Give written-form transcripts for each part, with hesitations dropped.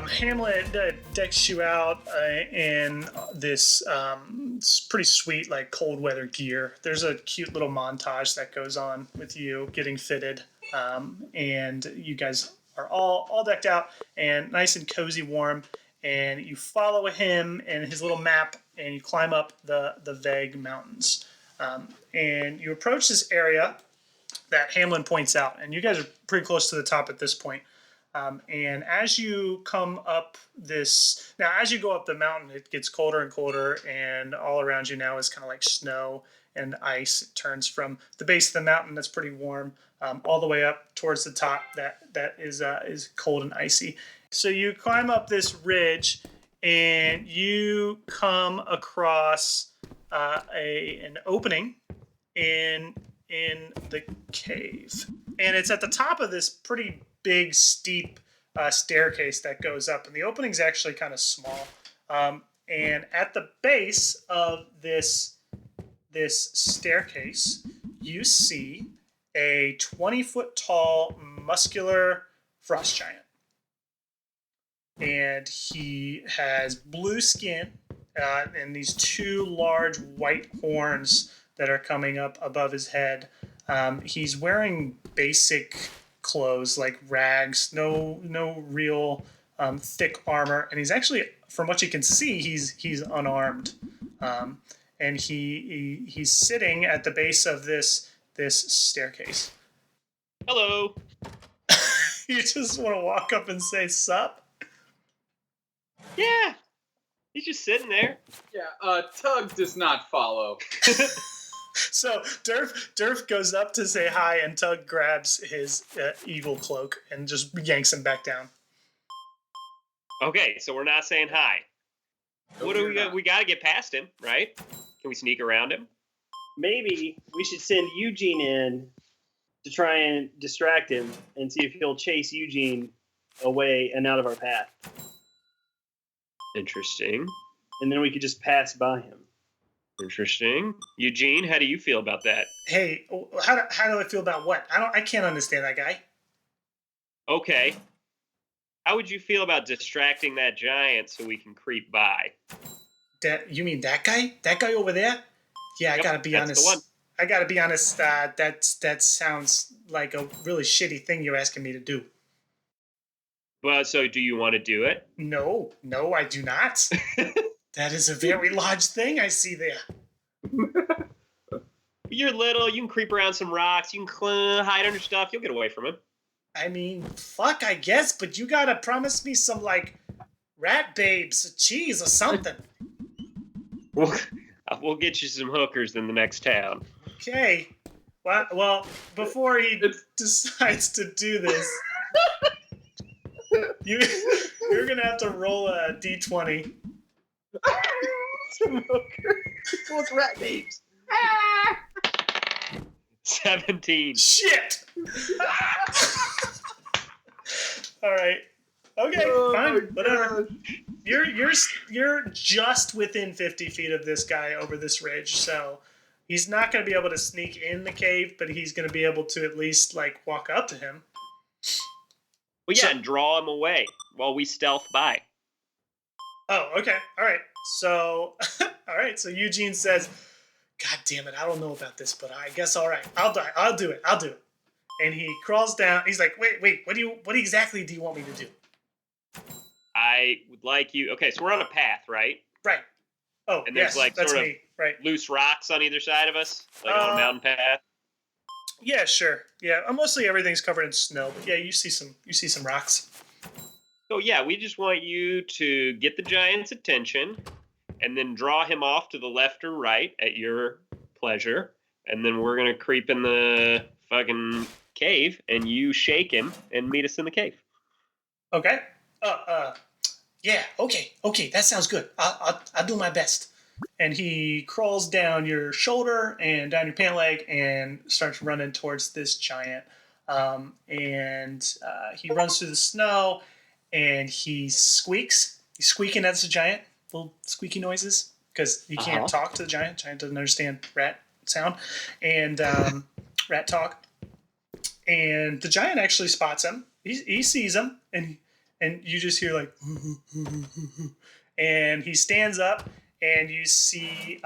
Hamlet decks you out in this pretty sweet, like, cold weather gear. There's a cute little montage that goes on with you getting fitted, and you guys are all decked out and nice and cozy, warm. And you follow him and his little map, and you climb up the Veg Mountains. And you approach this area that Hamlin points out, and you guys are pretty close to the top at this point. And as you come up as you go up the mountain, it gets colder and colder, and all around you now is kind of like snow and ice. It turns from the base of the mountain that's pretty warm, all the way up towards the top that is cold and icy. So you climb up this ridge, and you come across an opening in the cave, and it's at the top of this pretty big, steep staircase that goes up, and the opening's actually kind of small. And at the base of this staircase, you see a 20-foot tall, muscular frost giant. And he has blue skin and these two large white horns that are coming up above his head. He's wearing basic clothes, like rags, no real thick armor, and he's actually, from what you can see, he's unarmed. And he's sitting at the base of this staircase. Hello. You just want to walk up and say sup? Yeah. He's just sitting there. Yeah, Tug does not follow. So Durf goes up to say hi, and Tug grabs his evil cloak and just yanks him back down. Okay, so we're not saying hi. No, What do we're not. we got to get past him, right? Can we sneak around him? Maybe we should send Eugene in to try and distract him and see if he'll chase Eugene away and out of our path. Interesting. And then we could just pass by him. Interesting. Eugene, how do you feel about that? Hey, how do I feel about what? I can't understand that guy. Okay. How would you feel about distracting that giant so we can creep by? You mean that guy? That guy over there? Yeah, Yep, I gotta be that's honest. the one. I gotta be honest. That sounds like a really shitty thing you're asking me to do. Well, so do you want to do it? No, I do not. That is a very large thing I see there. You're little. You can creep around some rocks. You can hide under stuff. You'll get away from him. I mean, fuck, I guess, but you gotta promise me some, like, rat babes, cheese, or something. We'll get you some hookers in the next town. Okay. Well, before he decides to do this, you're gonna have to roll a d20. Some hookers. What's rat babes? 17. Shit! All right. Okay, fine, whatever. You're just within 50 feet of this guy over this ridge, so he's not going to be able to sneak in the cave, but he's going to be able to at least, like, walk up to him. Well, yeah, So- and draw him away while we stealth by. Oh, okay. All right. So, So Eugene says, "God damn it, I don't know about this, but I guess all right. I'll do it. And he crawls down. He's like, "Wait. What exactly do you want me to do?" I would like you. Okay, so we're on a path, right? Right. Oh, And there's, yes, like, that's sort of- me. Right. Loose rocks on either side of us, like on a mountain path. Yeah, sure. Yeah, mostly everything's covered in snow, but yeah, you see some rocks. So yeah, we just want you to get the giant's attention, and then draw him off to the left or right at your pleasure, and then we're gonna creep in the fucking cave, and you shake him and meet us in the cave. Okay. Yeah. Okay. That sounds good. I'll do my best. And he crawls down your shoulder and down your pant leg and starts running towards this giant. He runs through the snow, and he squeaks. He's squeaking at the giant, little squeaky noises, because he can't talk to the giant. Giant doesn't understand rat sound and rat talk. And the giant actually spots him. He sees him, and and you just hear like, and he stands up, and you see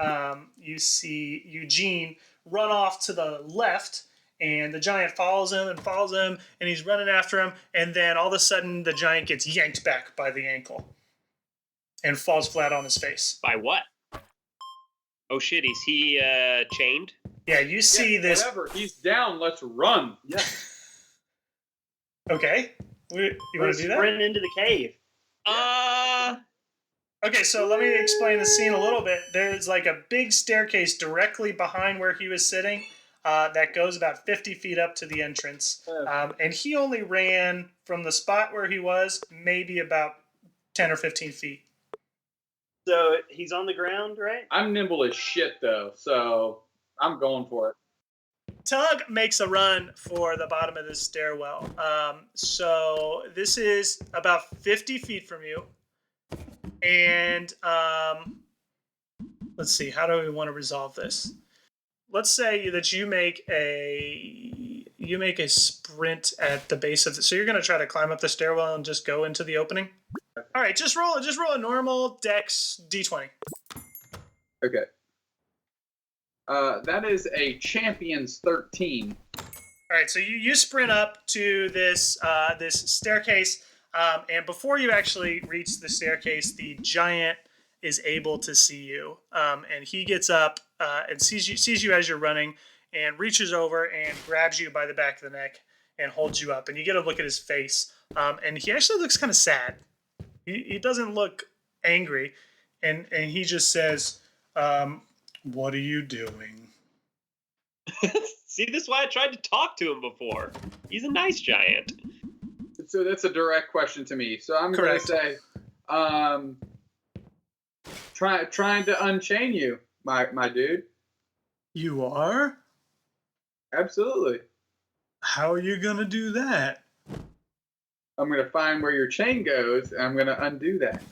Eugene run off to the left, and the giant follows him, and he's running after him, and then all of a sudden the giant gets yanked back by the ankle and falls flat on his face. By what? Oh shit, is he chained? Yeah, you see this. Whatever. He's down. Let's run. Yeah. Okay, you want to do that? Sprint into the cave. Okay, so let me explain the scene a little bit. There's like a big staircase directly behind where he was sitting that goes about 50 feet up to the entrance. And he only ran from the spot where he was maybe about 10 or 15 feet. So he's on the ground, right? I'm nimble as shit, though, so I'm going for it. Tug makes a run for the bottom of this stairwell. So this is about 50 feet from you. And let's see, how do we want to resolve this? Let's say that you make a sprint at the base of the. So you're going to try to climb up the stairwell and just go into the opening. All right, just roll a normal Dex D20. Okay. That is a champion's 13. All right, so you sprint up to this staircase, and before you actually reach the staircase, the giant is able to see you, and he gets up and sees you as you're running, and reaches over and grabs you by the back of the neck and holds you up, and you get a look at his face, and he actually looks kind of sad. He doesn't look angry, and he just says, "What are you doing?" See, this is why I tried to talk to him before. He's a nice giant. So that's a direct question to me. So I'm going to say, trying to unchain you, my dude. You are? Absolutely. How are you gonna do that? I'm going to find where your chain goes, and I'm going to undo that.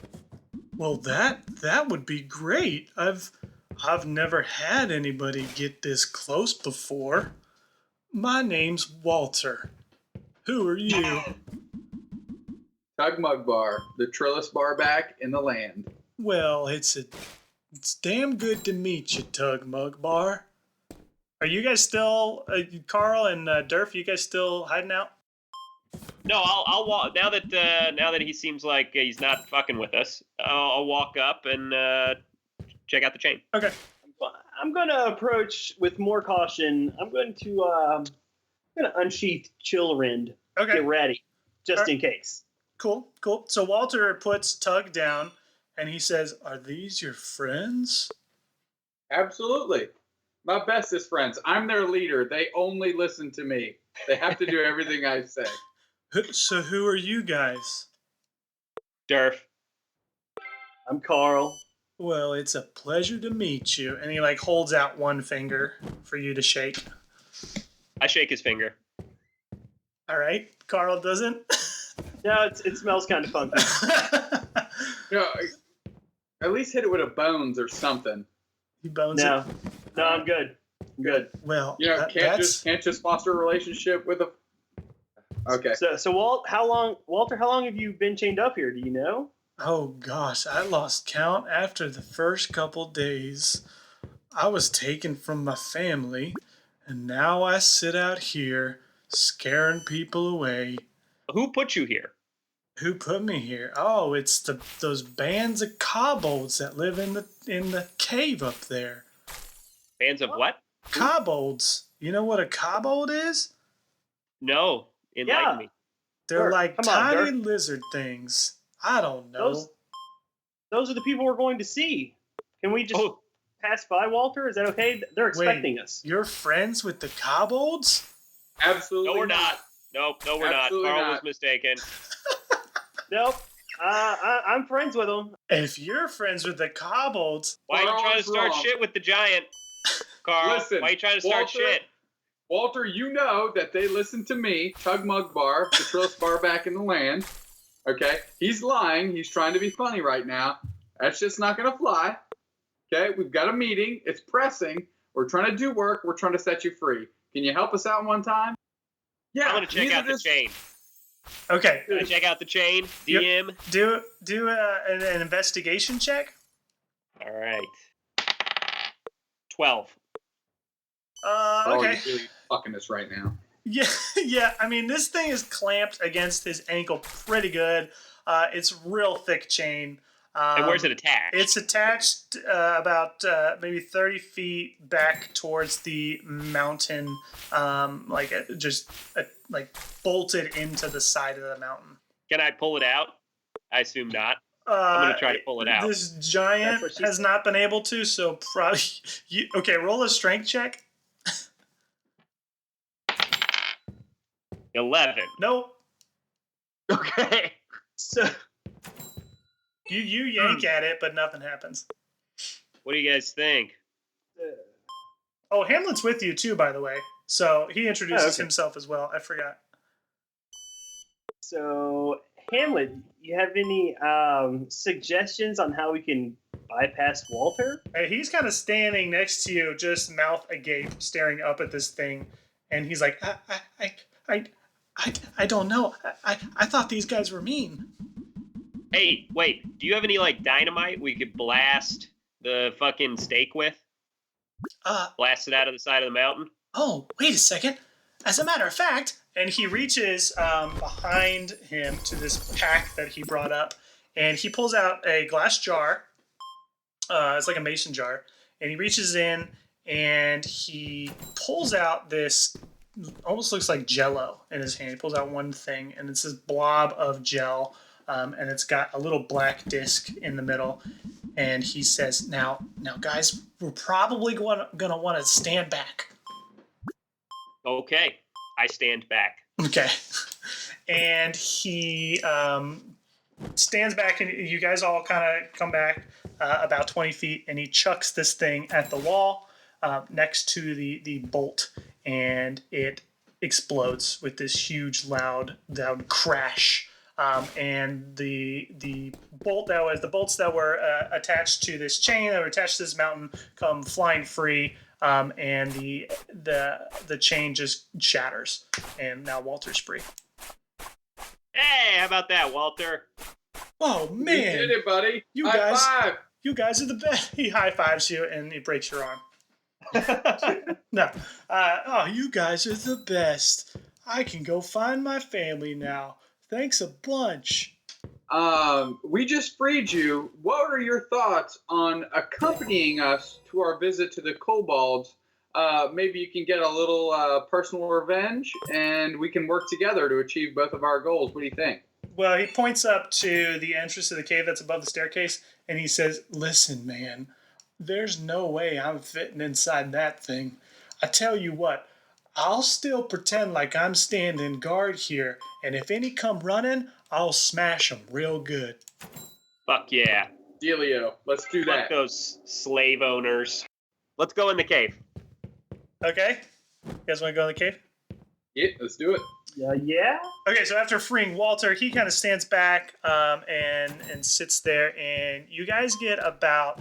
Well, that would be great. I've never had anybody get this close before. My name's Walter. Who are you? Tug Mug Bar, the trillest bar back in the land. Well, it's damn good to meet you, Tug Mug Bar. Are you guys still, Carl and Durf? You guys still hiding out? No, I'll walk now that he seems like he's not fucking with us. I'll walk up and check out the chain. Okay. I'm going to approach with more caution. I'm going to unsheath Chillrind. Okay. Get ready, just in case. Cool. So Walter puts Tug down, and he says, "Are these your friends?" Absolutely. My bestest friends. I'm their leader. They only listen to me. They have to do everything I say. So who are you guys? Durf. I'm Carl. Well, it's a pleasure to meet you. And he holds out one finger for you to shake. I shake his finger. All right. Carl doesn't. No, it smells kind of funky. At least hit it with a bones or something. He bones it. No, I'm good. I'm good. Well, Can't just foster a relationship with a. Okay. So Walter, how long have you been chained up here? Do you know? Oh gosh, I lost count after the first couple days. I was taken from my family, and now I sit out here scaring people away. Who put you here? Who put me here? Oh, it's those bands of kobolds that live in the cave up there. Bands of what? Kobolds. You know what a kobold is? No, enlighten me. They're Dirk, like come on, tiny Dirk. lizard things. I don't know. Those are the people we're going to see. Can we just pass by, Walter? Is that okay? They're expecting us. You're friends with the kobolds? Absolutely. No, we're not. No, we're Absolutely not. Carl not. was mistaken. Nope. I'm friends with them. If you're friends with the kobolds, Why are you Carl trying to is start wrong. shit with the giant, Carl? Listen, why are you trying to start Walter- shit? Walter, you know that they listen to me, Tug Mug Bar, the trillest bar back in the land. Okay? He's lying. He's trying to be funny right now. That's just not going to fly. Okay? We've got a meeting. It's pressing. We're trying to do work. We're trying to set you free. Can you help us out one time? Yeah. I'm gonna check these are out the just- chain. Okay. Check out the chain. Yep. DM. Do an investigation check. All right. 12. Oh, Okay. you're really fucking us right now. Yeah, yeah. I mean, this thing is clamped against his ankle pretty good. It's real thick chain. And where's it attached? It's attached about maybe 30 feet back towards the mountain, like bolted into the side of the mountain. Can I pull it out? I assume not. I'm going to try to pull it out. This giant That's what she has said. not been able to, so probably. Okay, roll a strength check. 11. Nope. Okay. So You yank at it, but nothing happens. What do you guys think? Oh, Hamlet's with you too, by the way. So he introduces okay. himself as well. I forgot. So Hamlet, you have any suggestions on how we can bypass Walter? Hey, he's kind of standing next to you, just mouth agape, staring up at this thing, and he's like, I don't know. I thought these guys were mean. Hey, wait. Do you have any, like, dynamite we could blast the fucking stake with? Blast it out of the side of the mountain? Oh, wait a second. As a matter of fact, and he reaches behind him to this pack that he brought up, and he pulls out a glass jar. It's like a mason jar, and he reaches in and he pulls out this almost looks like Jell-O in his hand. He pulls out one thing, and it's this blob of gel, and it's got a little black disc in the middle. And he says, "Now, guys, we're probably gonna want to stand back." Okay. I stand back. Okay. And he stands back, and you guys all kind of come back about 20 feet, and he chucks this thing at the wall next to the bolt, and it explodes with this huge loud crash. And the bolts that were attached to this chain that were attached to this mountain come flying free. And the chain just shatters, and now Walter's free. Hey, how about that, Walter? Oh You man, did it, buddy. You High guys- five. you guys are the best. He high fives you, and he breaks your arm. No, oh, you guys are the best. I can go find my family now. Thanks a bunch. We just freed you. What are your thoughts on accompanying us to our visit to the kobolds? Maybe you can get a little personal revenge, and we can work together to achieve both of our goals. What do you think? Well, he points up to the entrance to the cave that's above the staircase, and he says, "Listen, man, there's no way I'm fitting inside that thing. I tell you what, I'll still pretend like I'm standing guard here, and if any come running, I'll smash them real good." Fuck yeah. Dealio. Let's do Fuck that. those slave owners. Let's go in the cave. Okay? You guys want to go in the cave? Yeah, let's do it. Yeah. Okay, so after freeing Walter, he kind of stands back and sits there, and you guys get about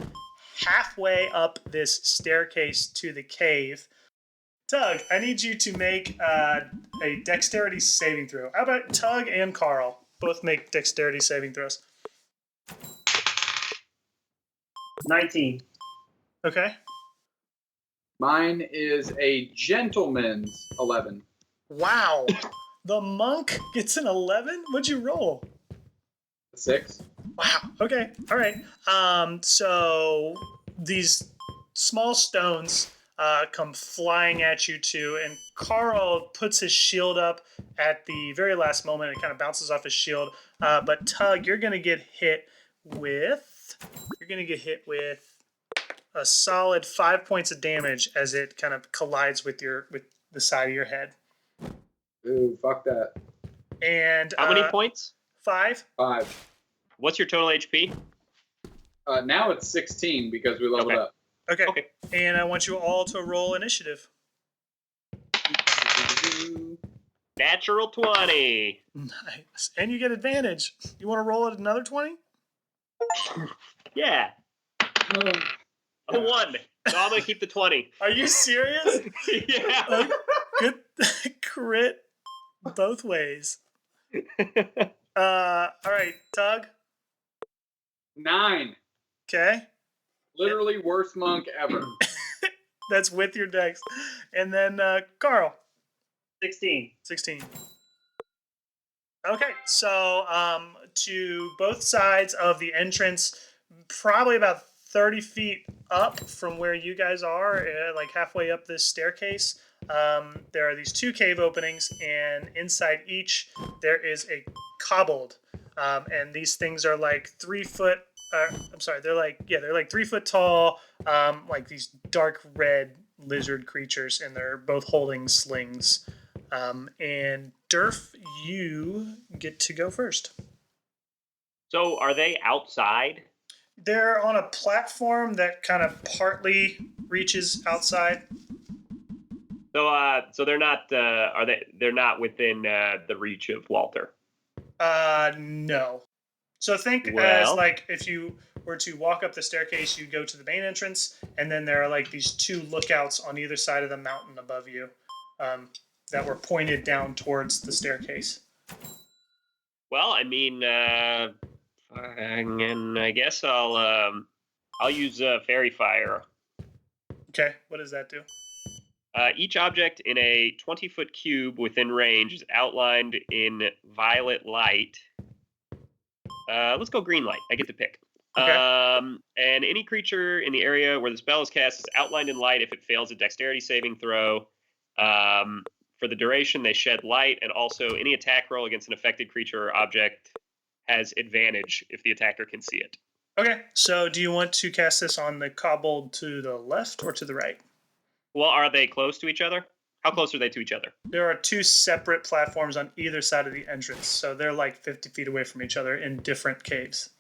halfway up this staircase to the cave. Tug, I need you to make a dexterity saving throw. How about Tug and Carl? Both make dexterity saving throws. 19. Okay. Mine is a gentleman's 11. Wow. The monk gets an 11? What'd you roll? 6. Wow. Okay. All right. So these small stones come flying at you too, and Carl puts his shield up at the very last moment. It kind of bounces off his shield. But Tug, you're gonna get hit with a solid 5 points of damage as it kind of collides with the side of your head. Ooh, fuck that. And How many points? 5. 5. What's your total HP? Now it's 16 because we leveled Okay. up. Okay. Okay. And I want you all to roll initiative. Natural 20. Nice. And you get advantage. You want to roll at another 20? Yeah. A 1. So I'm going to keep the 20. Are you serious? Yeah. Like, good crit both ways. All right, Tug. 9. Okay, Literally worst monk ever. that's with your dex. And then Carl, 16. 16. Okay, so to both sides of the entrance, probably about 30 feet up from where you guys are, like halfway up this staircase, there are these two cave openings, and inside each there is a kobold. And these things are like 3 foot. I'm sorry, they're like 3 foot tall, like these dark red lizard creatures, and they're both holding slings. And Durf, you get to go first. So are they outside? They're on a platform that kind of partly reaches outside. So they're not. Are they? They're not within the reach of Walter. No. So think as Well- like if you were to walk up the staircase, you go to the main entrance, and then there are like these two lookouts on either side of the mountain above you, that were pointed down towards the staircase. Well, I mean, and I guess I'll use fairy fire. Okay, what does that do? Each object in a 20-foot cube within range is outlined in violet light. Let's go green light. I get to pick. Okay. And any creature in the area where the spell is cast is outlined in light if it fails a dexterity saving throw. For the duration, they shed light, and also any attack roll against an affected creature or object has advantage if the attacker can see it. Okay, so do you want to cast this on the kobold to the left or to the right? Well, are they close to each other? How close are they to each other? There are two separate platforms on either side of the entrance, so they're like 50 feet away from each other in different caves.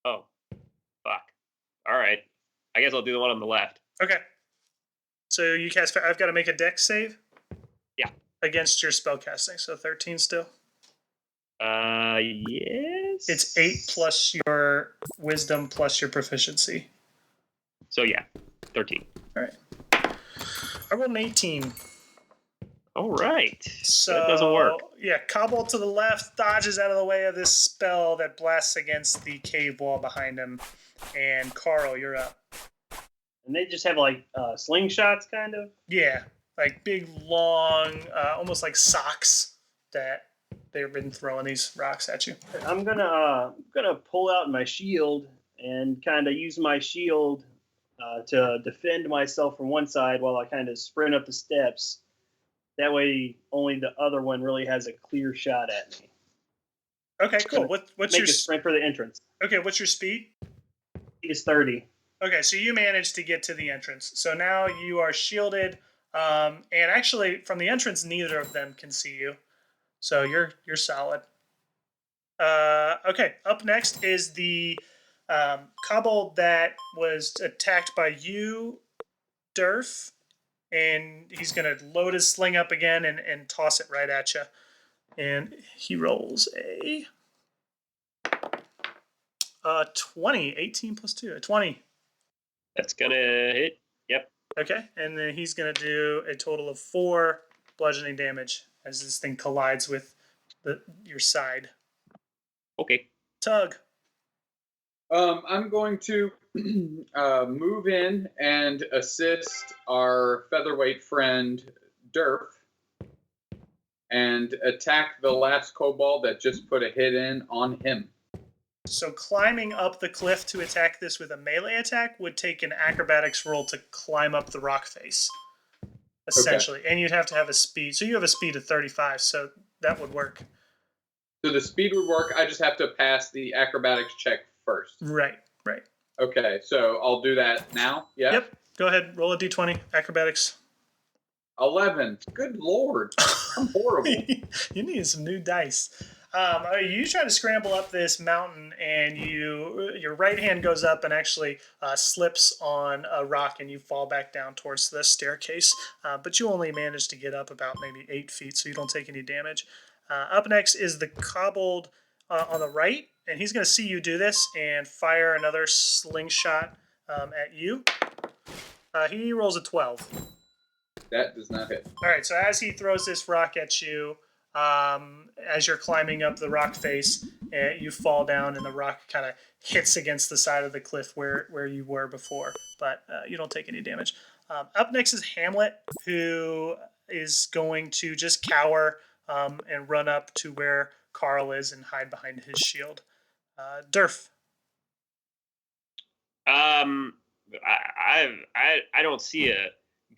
Oh, fuck. All right. I guess I'll do the one on the left. Okay. So you cast. I've got to make a dex save. Yeah. Against your spell casting, so 13 still. Yes. It's 8 plus your wisdom plus your proficiency. So yeah, 13. All right. I rolled an 18. All right. So that doesn't work. Yeah, kobold to the left dodges out of the way of this spell that blasts against the cave wall behind him. And Carl, you're up. And they just have like slingshots, kind of. Yeah, like big, long, almost like socks that they've been throwing these rocks at you. I'm gonna pull out my shield and kind of use my shield to defend myself from one side while I kind of sprint up the steps. That way, only the other one really has a clear shot at me. Okay, cool. What's Make your a sprint for the entrance. okay? What's your speed? Speed is 30. Okay, so you managed to get to the entrance. So now you are shielded, and actually from the entrance, neither of them can see you. So you're solid. Okay, up next is the kobold that was attacked by you, Durf, and he's gonna load his sling up again and toss it right at you. And he rolls a 20, 18 plus 2, a 20. That's gonna hit. Yep. Okay, and then he's going to do a total of 4 bludgeoning damage as this thing collides with your side. Okay. Tug. I'm going to move in and assist our featherweight friend Durf and attack the last kobold that just put a hit in on him. So climbing up the cliff to attack this with a melee attack would take an acrobatics roll to climb up the rock face, essentially. Okay. And you'd have to have a speed. So you have a speed of 35, so that would work. So the speed would work. I just have to pass the acrobatics check first. Right. Okay, so I'll do that now. Yeah. Yep. Go ahead. Roll a d20. Acrobatics. 11. Good Lord. I'm horrible. You need some new dice. You try to scramble up this mountain, and your right hand goes up and actually slips on a rock, and you fall back down towards the staircase. But you only manage to get up about maybe 8 feet, so you don't take any damage. Up next is the kobold on the right, and he's going to see you do this and fire another slingshot at you. He rolls a 12. That does not hit. All right, so as he throws this rock at you, As you're climbing up the rock face, you fall down, and the rock kind of hits against the side of the cliff where you were before, but you don't take any damage. Up next is Hamlet, who is going to just cower and run up to where Carl is and hide behind his shield. Durf. I don't see a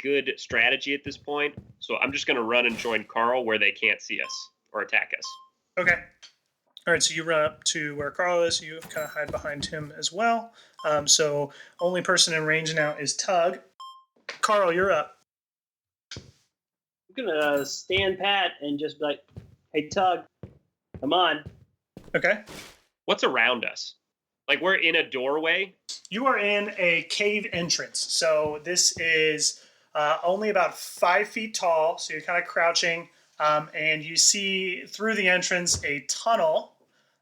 good strategy at this point, so I'm just going to run and join Carl where they can't see us or attack us. Okay. All right, so you run up to where Carl is. You kind of hide behind him as well. So only person in range now is Tug. Carl, you're up. I'm gonna stand pat and just be like, "Hey, Tug, come on." Okay. What's around us? Like we're in a doorway? You are in a cave entrance. So this is only about 5 feet tall. So you're kind of crouching, and you see through the entrance a tunnel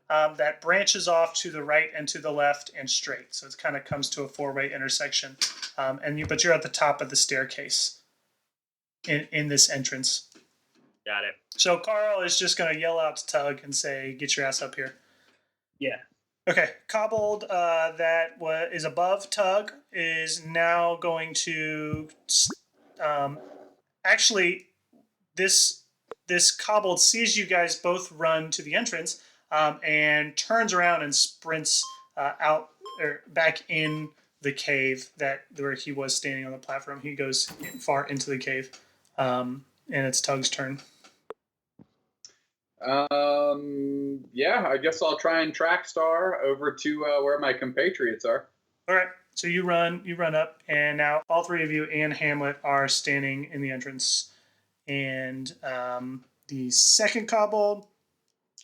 that branches off to the right and to the left and straight. So it kind of comes to a 4-way intersection. But you're at the top of the staircase in this entrance. Got it. So Carl is just going to yell out to Tug and say, "Get your ass up here." Yeah. Okay, Kobold that is above Tug is now going to actually this Kobold sees you guys both run to the entrance and turns around and sprints out or back in the cave where he was standing on the platform. He goes far into the cave, and it's Tug's turn. Yeah, I guess I'll try and track Star over to where my compatriots are. All right, so you run up, and now all 3 of you and Hamlet are standing in the entrance. And the second Kobold,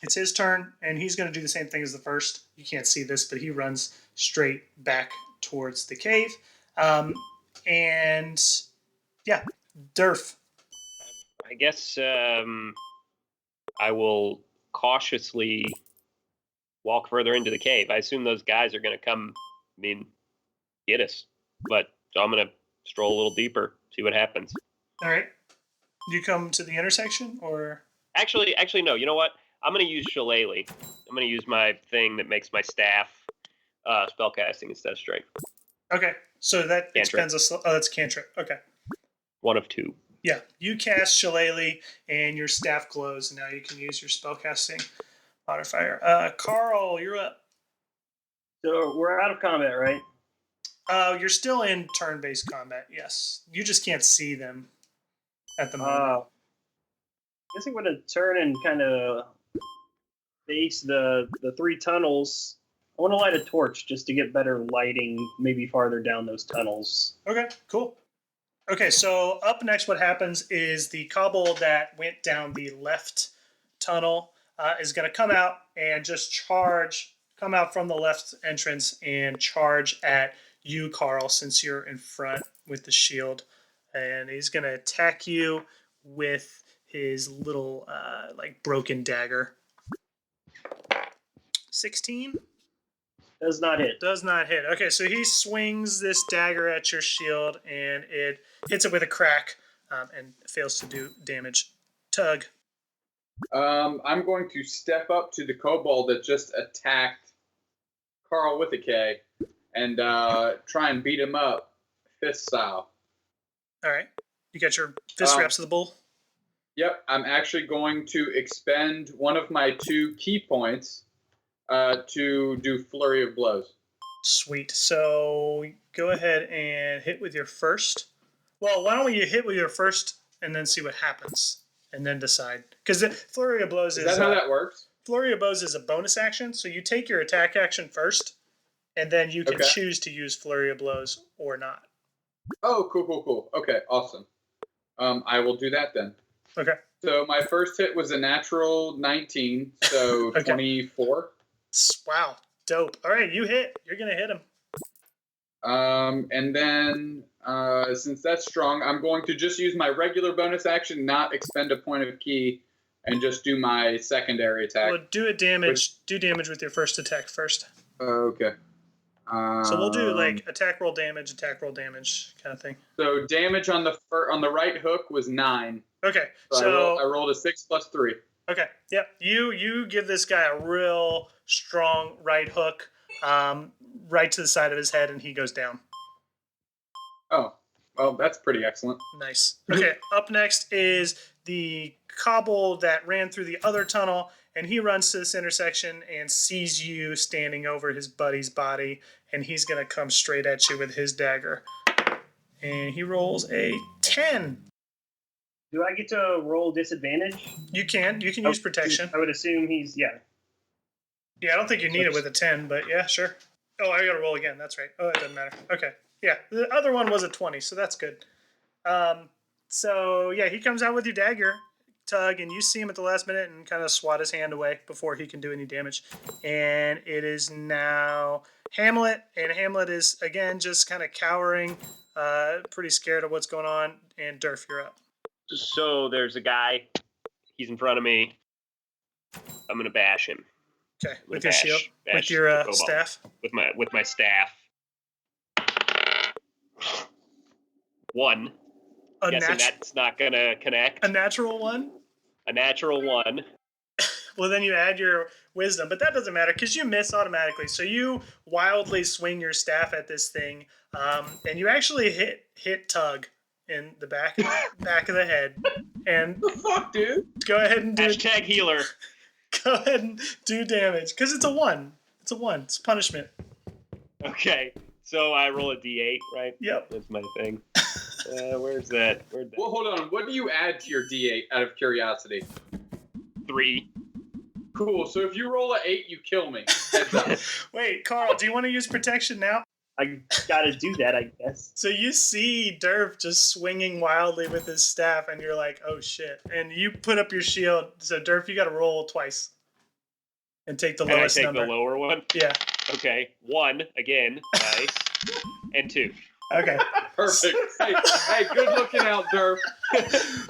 it's his turn, and he's going to do the same thing as the first. You can't see this, but he runs straight back towards the cave. And yeah, Durf. I guess I will cautiously walk further into the cave. I assume those guys are going to come, get us. So I'm going to stroll a little deeper, see what happens. All right. You come to the intersection, or? Actually, no. You know what? I'm going to use Shillelagh. I'm going to use my thing that makes my staff spellcasting instead of strength. Okay, so that Cantrip. expends a... Oh, that's cantrip. Okay. 1 of 2. Yeah, you cast Shillelagh, and your staff glows, and now you can use your spellcasting modifier. Carl, you're up. So we're out of combat, right? You're still in turn-based combat, yes. You just can't see them at the moment. I guess I'm going to turn and kind of face the 3 tunnels. I want to light a torch just to get better lighting, maybe farther down those tunnels. Okay, cool. Okay, so up next what happens is the Kobold that went down the left tunnel is going to come out and just come out from the left entrance and charge at you, Carl, since you're in front with the shield. And he's going to attack you with his little, broken dagger. 16? Does not hit. Does not hit. Okay, so he swings this dagger at your shield, and it hits it with a crack and fails to do damage. Tug. I'm going to step up to the kobold that just attacked Carl with a K and try and beat him up fist style. All right. You got your fist wraps of the bull? Yep. I'm actually going to expend one of my 2 key points to do Flurry of Blows. Sweet. So go ahead and hit with your first. Well, why don't you hit with your first and then see what happens and then decide? Because the Flurry of Blows Is that how that works? Flurry of Blows is a bonus action, so you take your attack action first, and then you can choose to use Flurry of Blows or not. Oh, cool. Okay, awesome. I will do that then. Okay. So my first hit was a natural 19, so Okay. 24. Wow, dope. All right, you hit. You're going to hit him. And then, since that's strong, I'm going to just use my regular bonus action, not expend a point of key, and just do my secondary attack. Well, do damage with your first attack first. Okay. So we'll do attack roll damage kind of thing. So damage on the right hook was 9. Okay, So so I rolled a 6 plus 3. Okay. Yep. You give this guy a real strong right hook, right to the side of his head, and he goes down. Oh, well, that's pretty excellent. Nice. Okay. Up next is the cobble that ran through the other tunnel, and he runs to this intersection and sees you standing over his buddy's body, and he's gonna come straight at you with his dagger. And he rolls a 10. Do I get to roll disadvantage? You can use protection. I would assume he's Yeah, I don't think you need it with a 10, but yeah, sure. Oh, I gotta roll again. That's right. Oh, it doesn't matter. Okay. Yeah, the other one was a 20, so that's good. So yeah, he comes out with your dagger, Tug, and you see him at the last minute and kind of swat his hand away before he can do any damage. And it is now Hamlet, and Hamlet is again just kind of cowering, pretty scared of what's going on. And Durf, you're up. So there's a guy. He's in front of me. I'm gonna bash him. Okay, I'm with gonna your shield, bash with your the kobold staff. with my staff. 1. A, Guessing that's not gonna connect. a natural one. A natural 1. Well, then you add your wisdom, but that doesn't matter because you miss automatically. So you wildly swing your staff at this thing, and you actually hit Tug in the back of the head. And The fuck, dude? go ahead and do Hashtag healer. go ahead and do damage because it's a 1. It's a 1. It's punishment. Okay, so I roll a d8, right? Yep. That's my thing. Where's that? Well, hold on. What do you add to your D8 out of curiosity? 3. Cool. So if you roll an 8, you kill me. Heads up. Wait, Carl, do you want to use protection now? I gotta do that, I guess. So you see Durf just swinging wildly with his staff, and you're like, "Oh shit!" And you put up your shield. So Durf, you got to roll twice, and take the And I lowest take number. the lower one. Yeah. Okay, 1 again, nice, and 2. Okay. Perfect. Hey, good looking out, Durf.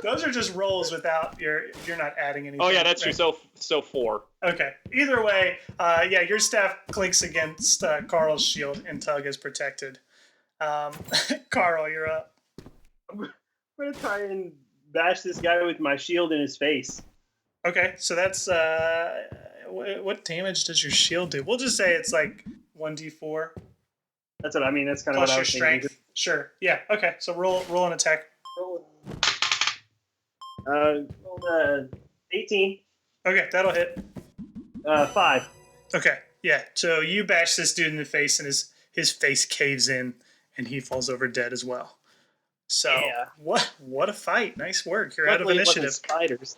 Those are just rolls without you're not adding anything. Oh yeah, that's true. Right. So 4. Okay. Either way, yeah, your staff clinks against Carl's shield, and Tug is protected. Carl, you're up. I'm gonna try and bash this guy with my shield in his face. Okay, so that's what damage does your shield do? We'll just say it's like 1d4 That's what I mean. That's kind of plus what I your was strength. thinking. Sure. Yeah. Okay. So roll an attack. Rolled 18. Okay, that'll hit. 5. Okay. Yeah. So you bash this dude in the face, and his face caves in, and he falls over dead as well. So Yeah. what a fight! Nice work. You're out of Luckily it wasn't initiative. spiders.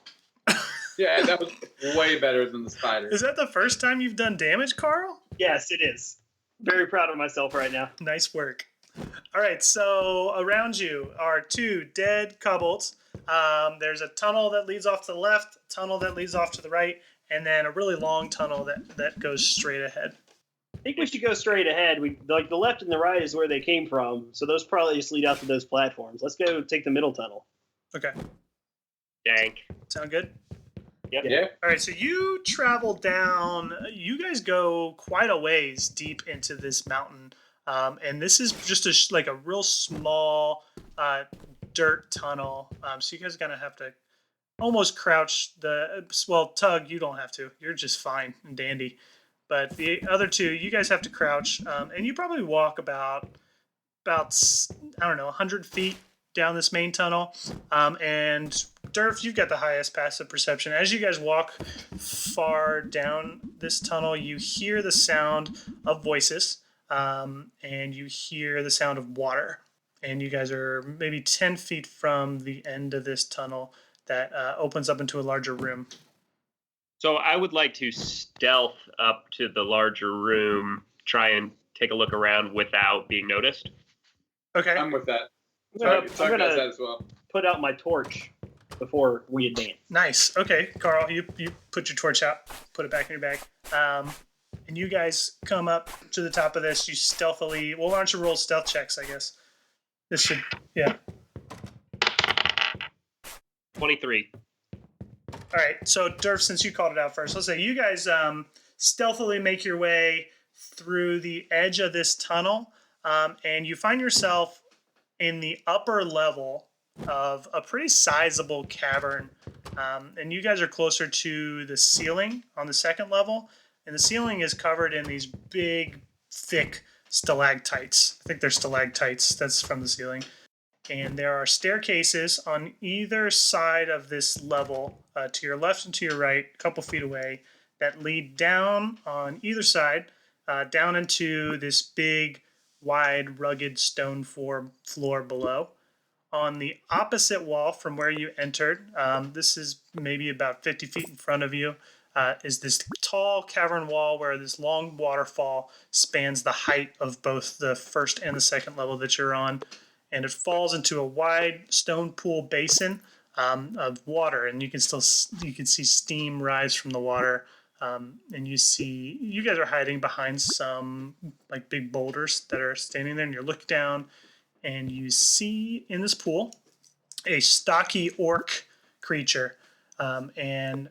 Yeah, that was way better than the spider. Is that the first time you've done damage, Carl? Yes, it is. Very proud of myself right now. Nice work. All right, so around you are 2 dead kobolds. There's a tunnel that leads off to the left, a tunnel that leads off to the right, and then a really long tunnel that goes straight ahead. I think we should go straight ahead. We like the left and the right is where they came from, so those probably just lead out to those platforms. Let's go take the middle tunnel. Okay, Dank. sound good? Yep. Yeah. All right, so you travel down. You guys go quite a ways deep into this mountain, and this is just like a real small dirt tunnel. So you guys are gonna have to almost crouch. Tug, you don't have to. You're just fine and dandy. But the other 2, you guys have to crouch, and you probably walk about I don't know 100 feet down this main tunnel, and Durf, you've got the highest passive perception. As you guys walk far down this tunnel, you hear the sound of voices, and you hear the sound of water. And you guys are maybe 10 feet from the end of this tunnel that opens up into a larger room. So I would like to stealth up to the larger room, try and take a look around without being noticed. Okay. I'm with that. I'm Tug does gonna that as well. put out my torch before we advance. Nice. Okay, Carl, you put your torch out, put it back in your bag. And you guys come up to the top of this. You stealthily. Well, why don't you roll stealth checks, I guess. This should, yeah. 23. All right, so Durf, since you called it out first, let's say you guys stealthily make your way through the edge of this tunnel, and you find yourself in the upper level of a pretty sizable cavern. And you guys are closer to the ceiling on the second level. And the ceiling is covered in these big, thick stalactites. I think they're stalactites. That's from the ceiling. And there are staircases on either side of this level, to your left and to your right, a couple feet away, that lead down on either side, down into this big, wide, rugged stone floor below. On the opposite wall from where you entered, this is maybe about 50 feet in front of you, is this tall cavern wall where this long waterfall spans the height of both the first and the second level that you're on. And it falls into a wide stone pool basin of water, and you can see steam rise from the water. And you guys are hiding behind some like big boulders that are standing there, and you're looking down, and you see in this pool a stocky orc creature, and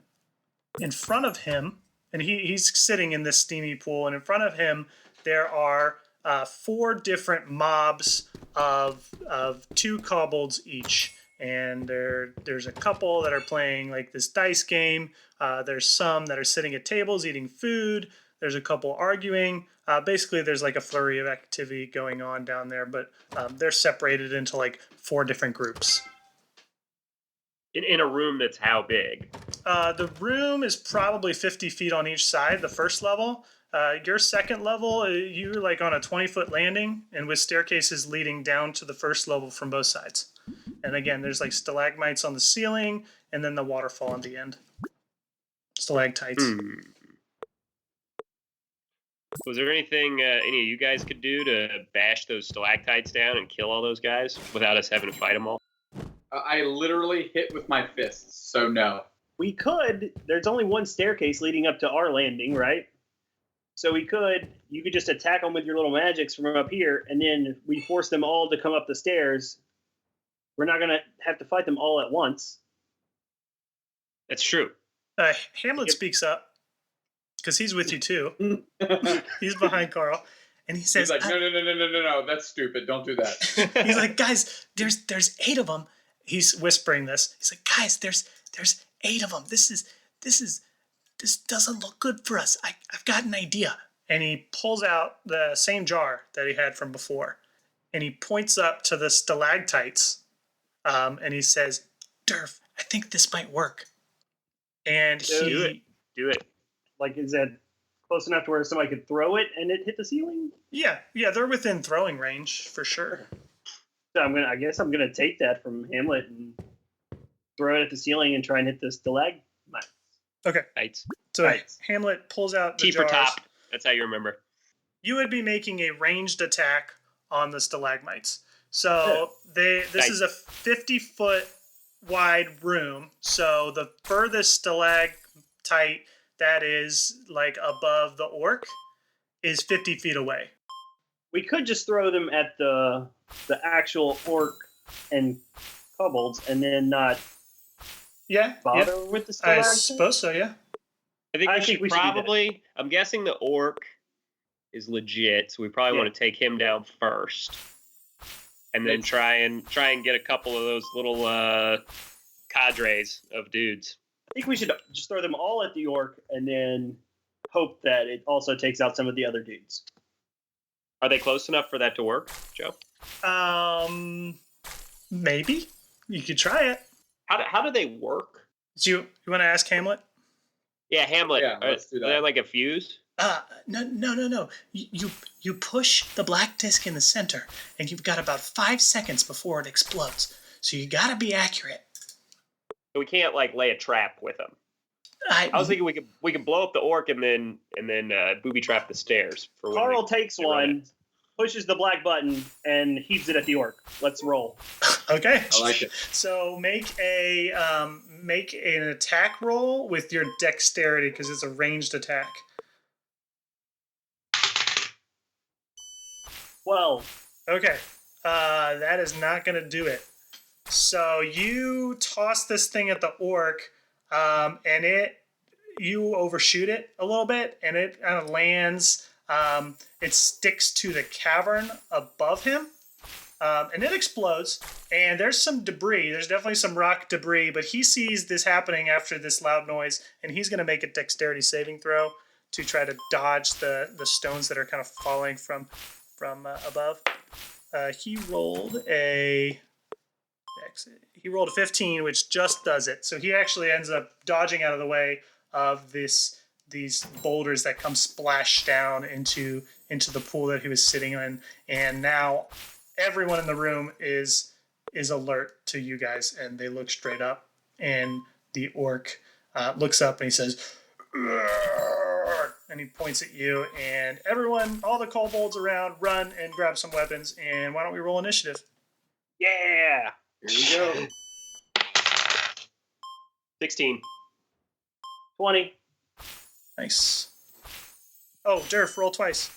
in front of him, and he's sitting in this steamy pool, and in front of him there are 4 different mobs of 2 kobolds each. And there's a couple that are playing like this dice game. There's some that are sitting at tables eating food. There's a couple arguing. Basically, there's like a flurry of activity going on down there, but they're separated into like 4 different groups. In a room that's how big? The room is probably 50 feet on each side, the first level. Your second level, you're like on a 20-foot landing, and with staircases leading down to the first level from both sides. And again, there's like stalagmites on the ceiling, and then the waterfall on the end. Stalactites. Was there anything any of you guys could do to bash those stalactites down and kill all those guys without us having to fight them all? I literally hit with my fists, so no. We could. There's only one staircase leading up to our landing, right? So you could just attack them with your little magics from up here, and then we force them all to come up the stairs. We're not going to have to fight them all at once. That's true. Hamlet speaks up, because he's with you too. He's behind Carl, and he says, He's like, no, that's stupid. Don't do that. He's like, guys, there's 8 of them. He's whispering this. He's like, guys, there's 8 of them. This doesn't look good for us. I've got an idea. And he pulls out the same jar that he had from before, and he points up to the stalactites, and he says, Durf, I think this might work. And Do it. Like, is that close enough to where somebody could throw it and it hit the ceiling? Yeah, they're within throwing range for sure. So I guess I'm gonna take that from Hamlet and throw it at the ceiling and try and hit the stalagmite. Okay. Tights. So Right. Hamlet pulls out the T for jars. top. That's how you remember. You would be making a ranged attack on the stalagmites. So this is a 50-foot wide room. So the furthest stalactite that is like above the orc is 50 feet away. We could just throw them at the actual orc and kobolds and then not bother with the I stalactite? suppose so, yeah. I think we should we should do that. probably. I'm guessing the orc is legit, so we probably want to take him down first, and then try and get a couple of those little cadres of dudes. I think we should just throw them all at the orc and then hope that it also takes out some of the other dudes. Are they close enough for that to work, Joe? Maybe you could try it. How do they work? Do you want to ask Hamlet? Yeah, Hamlet. Yeah, let's do that. Are they like a fuse? No. You push the black disc in the center, and you've got about 5 seconds before it explodes. So you got to be accurate. So we can't like lay a trap with them. I was thinking we could blow up the orc and then booby trap the stairs. For when Carl they takes run one, it. pushes the black button, and heaves it at the orc. Let's roll. Okay. I like it. So make an attack roll with your dexterity because it's a ranged attack. 12. Okay. That is not going to do it. So you toss this thing at the orc, and you overshoot it a little bit, and it kind of lands. It sticks to the cavern above him, and it explodes. And there's some debris. There's definitely some rock debris, but he sees this happening after this loud noise, and he's going to make a dexterity saving throw to try to dodge the stones that are kind of falling from above. He rolled a 15, which just does it. So he actually ends up dodging out of the way of these boulders that come splash down into the pool that he was sitting in, and now everyone in the room is alert to you guys, and they look straight up, and the orc looks up and he says, "Urgh," and he points at you, and everyone, all the kobolds around, run and grab some weapons. And why don't we roll initiative? Yeah. Here we go. 16. 20. Nice. Oh, Durf, roll twice.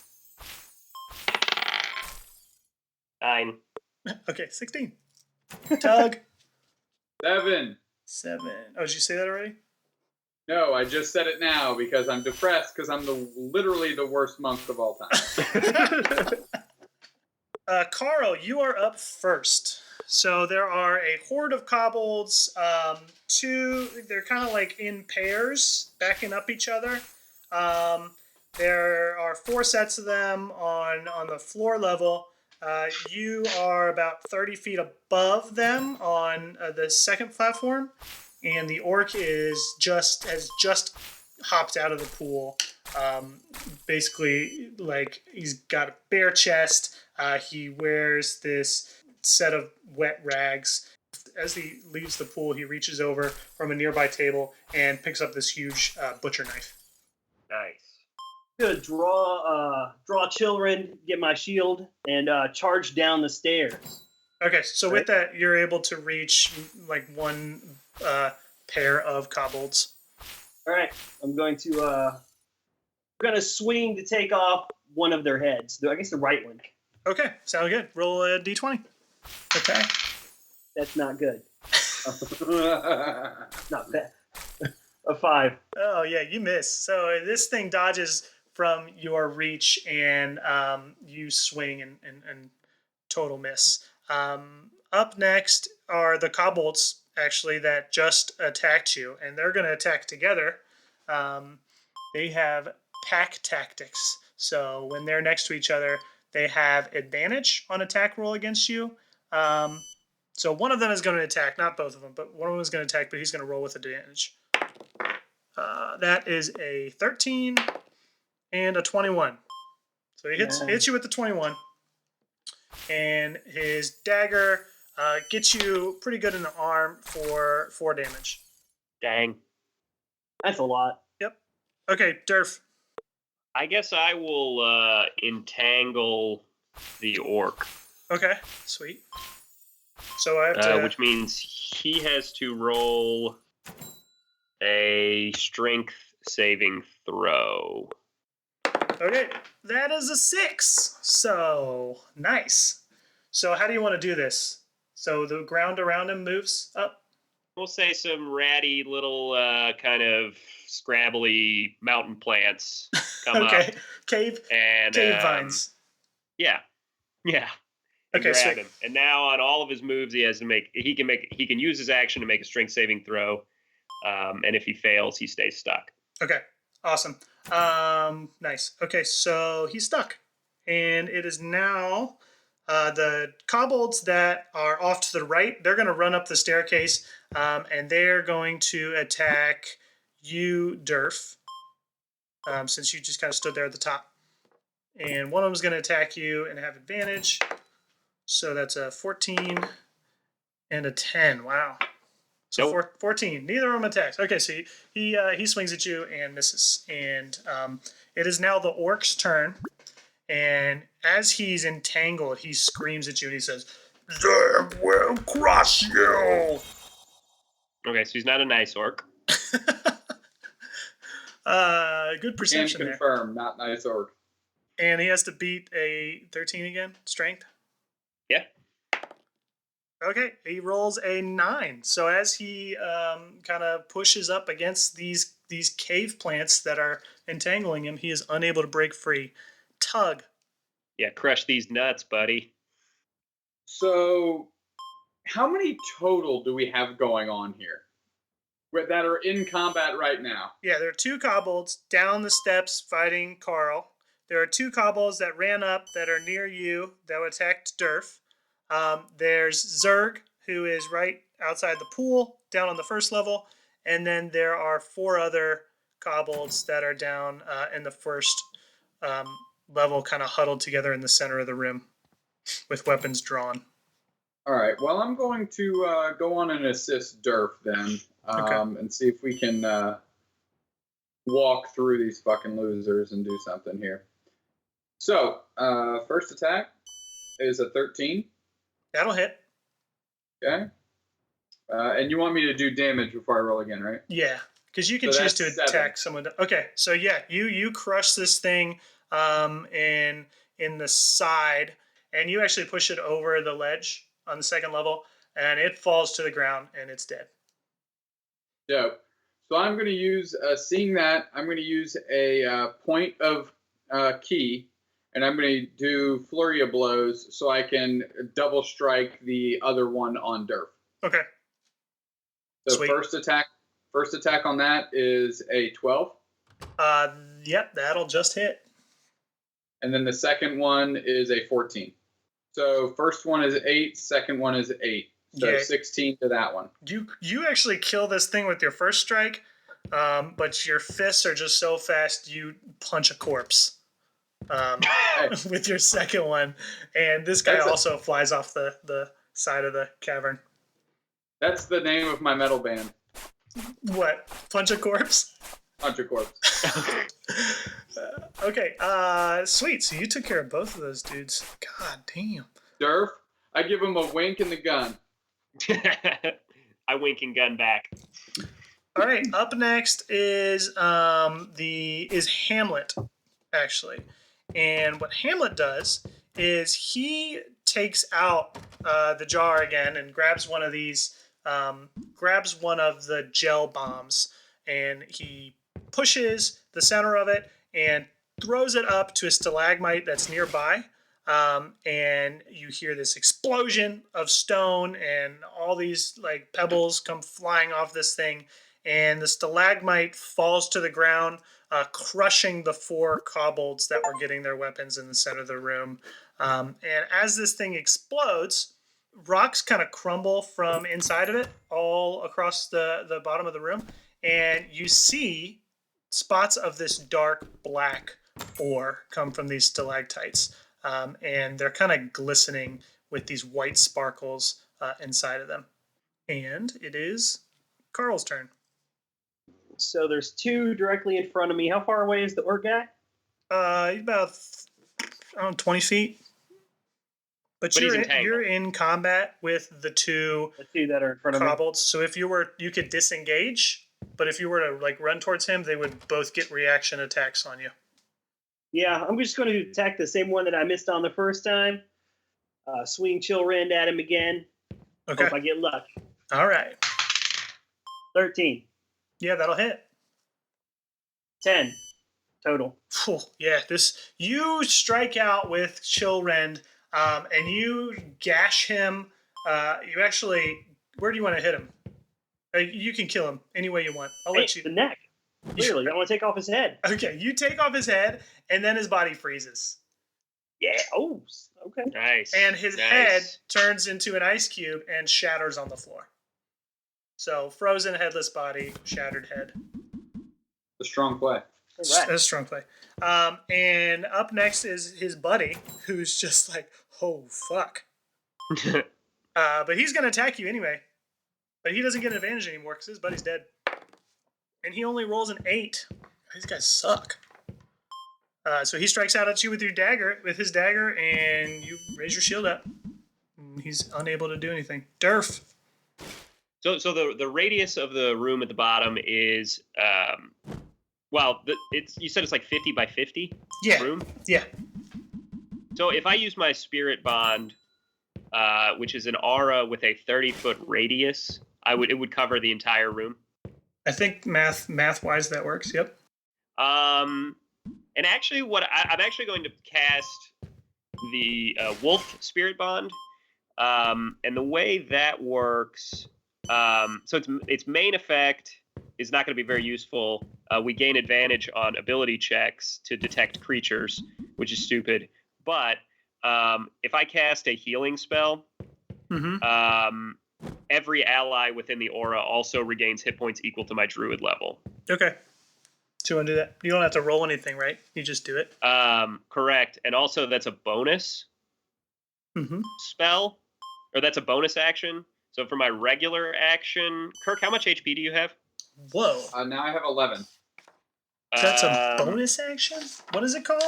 9. Okay, 16. Tug. 7. 7. Oh, did you say that already? No, I just said it now because I'm depressed because I'm literally the worst monk of all time. Carl, you are up first. So there are a horde of kobolds. They're kind of like in pairs, backing up each other. There are 4 sets of them on the floor level. You are about 30 feet above them on the second platform, and the orc has just hopped out of the pool. Basically, like, he's got a bare chest. He wears this set of wet rags. As he leaves the pool, he reaches over from a nearby table and picks up this huge butcher knife. Nice. Gonna draw children, get my shield, and charge down the stairs. Okay, so with that, you're able to reach like one pair of kobolds. All right, I'm gonna swing to take off one of their heads. I guess the right one. Okay, sound good. Roll a d20. Okay. That's not good. Not bad. A 5. Oh yeah, you miss. So this thing dodges from your reach, and you swing and total miss. Up next are the kobolds, actually, that just attacked you, and they're going to attack together. They have pack tactics. So when they're next to each other, they have advantage on attack roll against you. So one of them is going to attack, not both of them, but one of them is going to attack, but he's going to roll with advantage. That is a 13 and a 21. So he hits you with the 21. And his dagger gets you pretty good in the arm for 4 damage. Dang. That's a lot. Yep. Okay, Durf. I guess I will entangle the orc. Okay, sweet. So I have to... which means he has to roll a strength saving throw. Okay, that is a 6. So, nice. So how do you want to do this? So the ground around him moves up? We'll say some ratty little kind of scrabbly mountain plants come Okay, up. cave And vines. Yeah. And Okay, grab sweet. him. And now on all of his moves, he can use his action to make a strength saving throw. And if he fails, he stays stuck. Okay, awesome. Nice. Okay, so he's stuck. And it is now the kobolds that are off to the right. They're going to run up the staircase, and they're going to attack you, Durf, since you just kind of stood there at the top. And one of them is going to attack you and have advantage. So that's a 14 and a 10. Wow. So Nope. 14. Neither of them attacks. Okay, so he swings at you and misses. And it is now the orc's turn. And as he's entangled, he screams at you and he says, "They will crush you!" Okay, so he's not a nice orc. Good Can perception there. confirm, not nice orc. And he has to beat a 13 again, strength. Yeah. Okay, he rolls a 9. So as he kind of pushes up against these cave plants that are entangling him, he is unable to break free. Tug. Yeah, crush these nuts, buddy. So, how many total do we have going on here that are in combat right now? Yeah, there are two kobolds down the steps fighting Carl. There are two kobolds that ran up that are near you that attacked Durf. There's Zerg, who is right outside the pool, down on the first level. And then there are four other kobolds that are down in the first level, kind of huddled together in the center of the room with weapons drawn. All right. Well, I'm going to go on and assist Durf then, and see if we can walk through these fucking losers and do something here. So, first attack is a 13. That'll hit. Okay. And you want me to do damage before I roll again, right? Yeah, because you can So choose to that's 7. attack someone. Okay, so yeah, you crush this thing in the side, and you actually push it over the ledge on the second level, and it falls to the ground, and it's dead. Dope. So I'm going to use, seeing that, I'm going to use a point of key, and I'm going to do flurry of blows so I can double strike the other one on Durf. Okay. So Sweet. first attack on that is a 12. Yep, that'll just hit. And then the second one is a 14. So first one is 8, second one is 8. So Yeah. 16 to that one. You actually kill this thing with your first strike, but your fists are just so fast you punch a corpse with your second one, and this guy also flies off the side of the cavern. That's the name of my metal band. What? Punch a corpse? Punch a corpse. Okay, sweet. So you took care of both of those dudes. God damn. Durf, I give him a wink and the gun. I wink and gun back. All right, up next is Hamlet, actually. And what Hamlet does is he takes out the jar again and grabs one of these, grabs one of the gel bombs, and he pushes the center of it and throws it up to a stalagmite that's nearby. And you hear this explosion of stone and all these like pebbles come flying off this thing, and the stalagmite falls to the ground, crushing the four kobolds that were getting their weapons in the center of the room. And as this thing explodes, rocks kind of crumble from inside of it all across the bottom of the room, and you see spots of this dark black ore come from these stalactites. And they're kind of glistening with these white sparkles inside of them. And it is Carl's turn. So there's two directly in front of me. How far away is the orc guy? About 20 feet. But you're in combat with the two that are in front of me. kobolds. So if you could disengage, but if you were to like run towards him, they would both get reaction attacks on you. Yeah, I'm just going to attack the same one that I missed on the first time. Swing Chill Rend at him again. Okay. Hope I get luck. All right. 13. Yeah, that'll hit. 10 total. Yeah, you strike out with Chill Rend, and you gash him. You actually, where do you want to hit him? You can kill him any way you want. I'll let you. The neck. Clearly, I want to take off his head. Okay, you take off his head, and then his body freezes. Yeah. Oh, okay. Nice. And his head turns into an ice cube and shatters on the floor. So, frozen, headless body, shattered head. A strong play. Right. That's a strong play. And up next is his buddy, who's just like, oh, fuck. But he's going to attack you anyway. But he doesn't get an advantage anymore because his buddy's dead. And he only rolls an 8. These guys suck. So he strikes out at you with his dagger, and you raise your shield up. And he's unable to do anything. Durf. So the radius of the room at the bottom is you said it's like 50 by 50 room? Yeah. So if I use my spirit bond, which is an aura with a 30-foot radius, it would cover the entire room. I think math wise that works. Yep. And actually, I'm actually going to cast the wolf spirit bond, And the way that works, so its main effect is not going to be very useful. We gain advantage on ability checks to detect creatures, which is stupid. But if I cast a healing spell, every ally within the aura also regains hit points equal to my druid level. Okay. So you want to do that? You don't have to roll anything, right? You just do it. Correct. And also that's a bonus spell, or that's a bonus action. So for my regular action, Kirk, how much HP do you have? Whoa. Now I have 11. That's a bonus action? What is it called?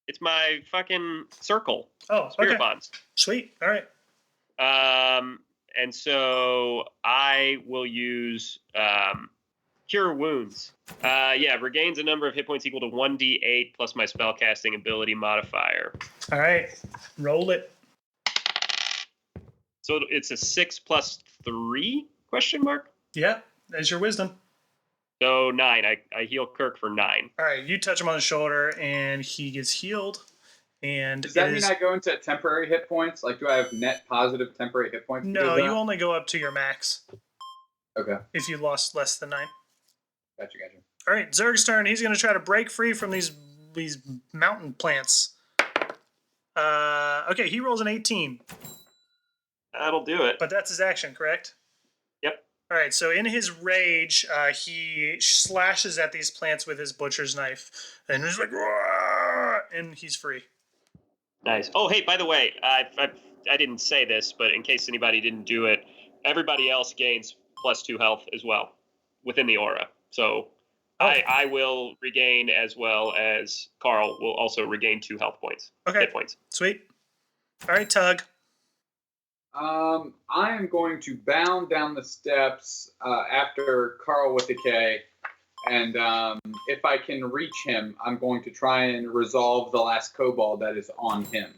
It's my fucking circle. Oh, Spirit okay. Bonds. Sweet. All right. And so I will use Cure Wounds. Regains a number of hit points equal to 1d8 plus my spellcasting ability modifier. All right. Roll it. So it's a 6 plus 3 question mark? Yeah. That's your wisdom. So 9. I heal Kirk for 9. All right. You touch him on the shoulder, and he gets healed. And Does that mean I go into temporary hit points? Like, do I have net positive temporary hit points? No, you only go up to your max. Okay. If you lost less than 9. Gotcha. All right, Zerg's turn. He's going to try to break free from these mountain plants. Okay, he rolls an 18. That'll do it. But that's his action, correct? Yep. All right, so in his rage, he slashes at these plants with his butcher's knife. And he's like, "Roar!" And he's free. Nice. Oh, hey, by the way, I didn't say this, but in case anybody didn't do it, everybody else gains +2 health as well within the aura. So I will regain, as well as Carl will also regain 2 health points. Okay. Hit points. Sweet. All right, Tug. I am going to bound down the steps after Carl with the K, and if I can reach him, I'm going to try and resolve the last kobold that is on him.